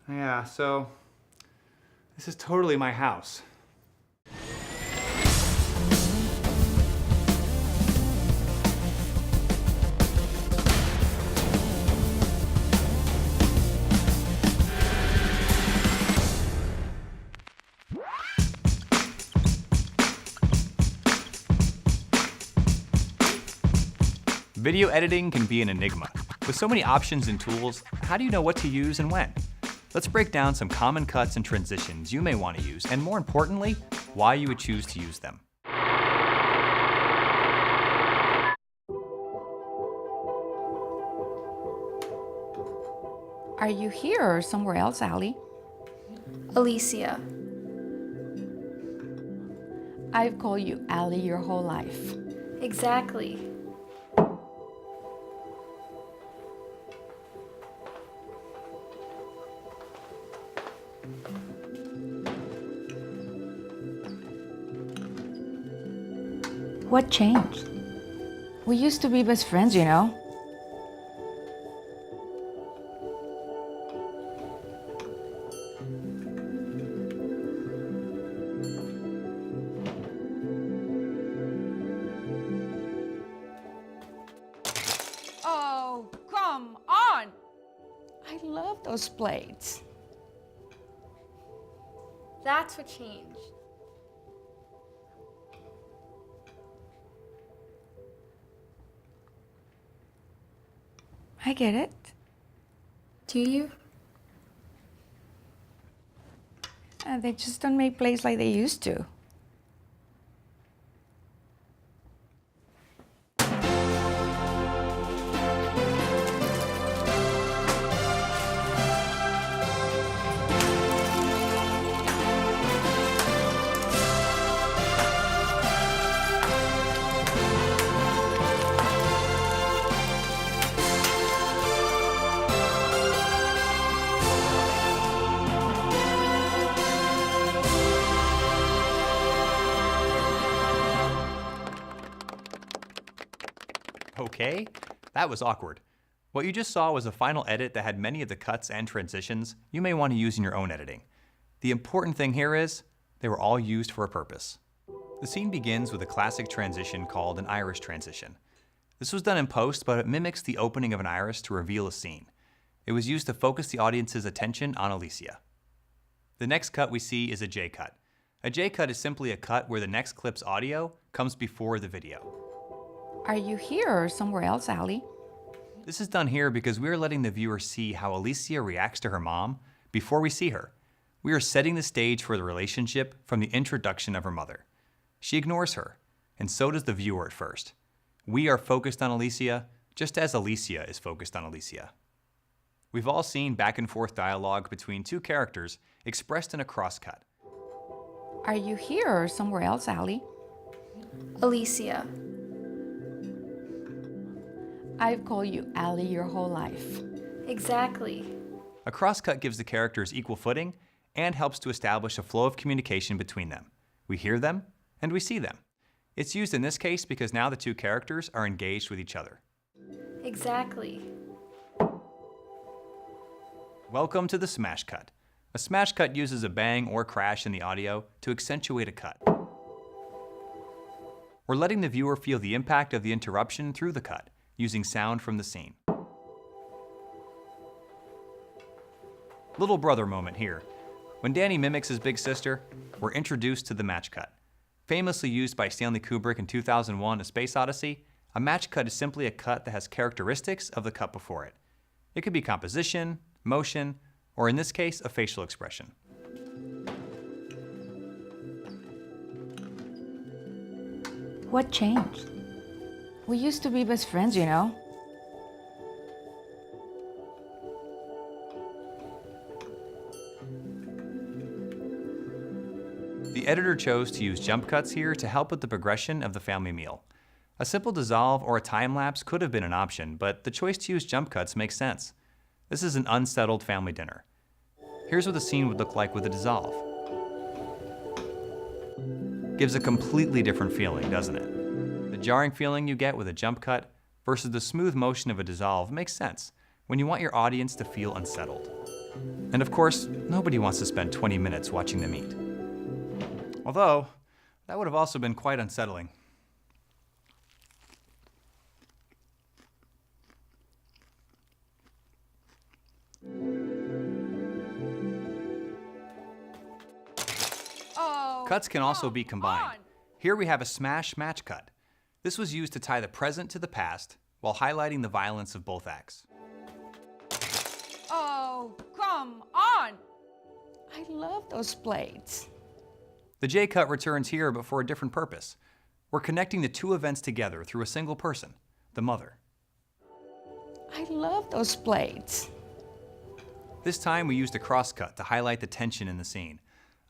Yeah, so this is totally my house. Video editing can be an enigma. With so many options and tools, how do you know what to use and when? Let's break down some common cuts and transitions you may want to use, and more importantly, why you would choose to use them. Are you here or somewhere else, Allie? Alicia. I've called you Allie your whole life. Exactly. What changed? We used to be best friends, you know. Oh, come on! I love those plates. That's what changed. I get it. Do you? They just don't make plays like they used to. Okay, that was awkward. What you just saw was a final edit that had many of the cuts and transitions you may want to use in your own editing. The important thing here is, they were all used for a purpose. The scene begins with a classic transition called an iris transition. This was done in post, but it mimics the opening of an iris to reveal a scene. It was used to focus the audience's attention on Alicia. The next cut we see is a J-cut. A J-cut is simply a cut where the next clip's audio comes before the video. Are you here or somewhere else, Allie? This is done here because we are letting the viewer see how Alicia reacts to her mom before we see her. We are setting the stage for the relationship from the introduction of her mother. She ignores her, and so does the viewer at first. We are focused on Alicia, just as Alicia is focused on Alicia. We've all seen back and forth dialogue between two characters expressed in a crosscut. Are you here or somewhere else, Allie? Alicia. I've called you Allie your whole life. Exactly. A crosscut gives the characters equal footing and helps to establish a flow of communication between them. We hear them and we see them. It's used in this case because now the two characters are engaged with each other. Exactly. Welcome to the smash cut. A smash cut uses a bang or crash in the audio to accentuate a cut. We're letting the viewer feel the impact of the interruption through the cut, using sound from the scene. Little brother moment here. When Danny mimics his big sister, we're introduced to the match cut. Famously used by Stanley Kubrick in 2001: A Space Odyssey, a match cut is simply a cut that has characteristics of the cut before it. It could be composition, motion, or in this case, a facial expression. What changed? We used to be best friends, you know. The editor chose to use jump cuts here to help with the progression of the family meal. A simple dissolve or a time lapse could have been an option, but the choice to use jump cuts makes sense. This is an unsettled family dinner. Here's what the scene would look like with a dissolve. Gives a completely different feeling, doesn't it? The jarring feeling you get with a jump cut versus the smooth motion of a dissolve makes sense when you want your audience to feel unsettled. And of course, nobody wants to spend 20 minutes watching them eat. Although, that would have also been quite unsettling. Cuts can also be combined. Here we have a smash match cut. This was used to tie the present to the past while highlighting the violence of both acts. Oh, come on! I love those plates. The J cut returns here, but for a different purpose. We're connecting the two events together through a single person, the mother. I love those plates. This time we used a crosscut to highlight the tension in the scene.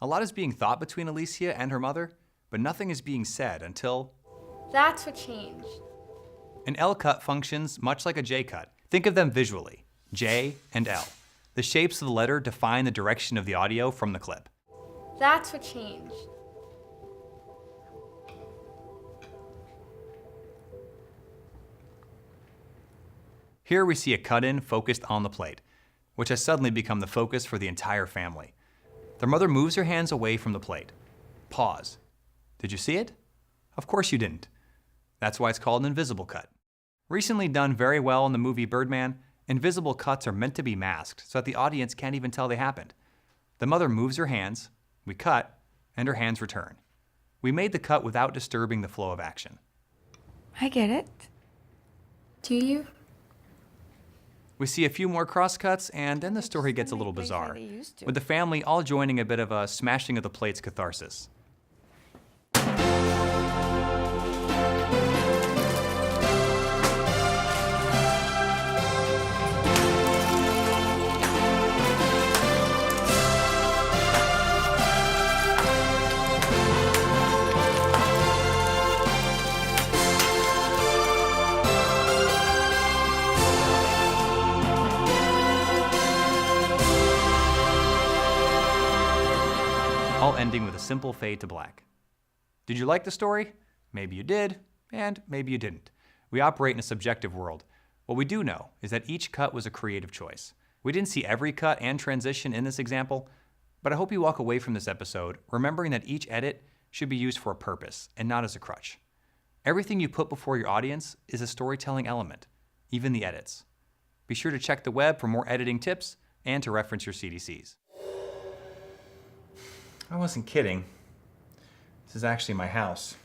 A lot is being thought between Alicia and her mother, but nothing is being said until... That's what changed. An L cut functions much like a J cut. Think of them visually, J and L. The shapes of the letter define the direction of the audio from the clip. That's what changed. Here we see a cut-in focused on the plate, which has suddenly become the focus for the entire family. Their mother moves her hands away from the plate. Pause. Did you see it? Of course you didn't. That's why it's called an invisible cut. Recently done very well in the movie Birdman, invisible cuts are meant to be masked so that the audience can't even tell they happened. The mother moves her hands, we cut, and her hands return. We made the cut without disturbing the flow of action. I get it. Do you? We see a few more crosscuts, and then the story gets a little bizarre, with the family all joining a bit of a smashing of the plates catharsis. All ending with a simple fade to black. Did you like the story? Maybe you did, and maybe you didn't. We operate in a subjective world. What we do know is that each cut was a creative choice. We didn't see every cut and transition in this example, but I hope you walk away from this episode remembering that each edit should be used for a purpose and not as a crutch. Everything you put before your audience is a storytelling element, even the edits. Be sure to check the web for more editing tips and to reference your CDCs. I wasn't kidding. This is actually my house.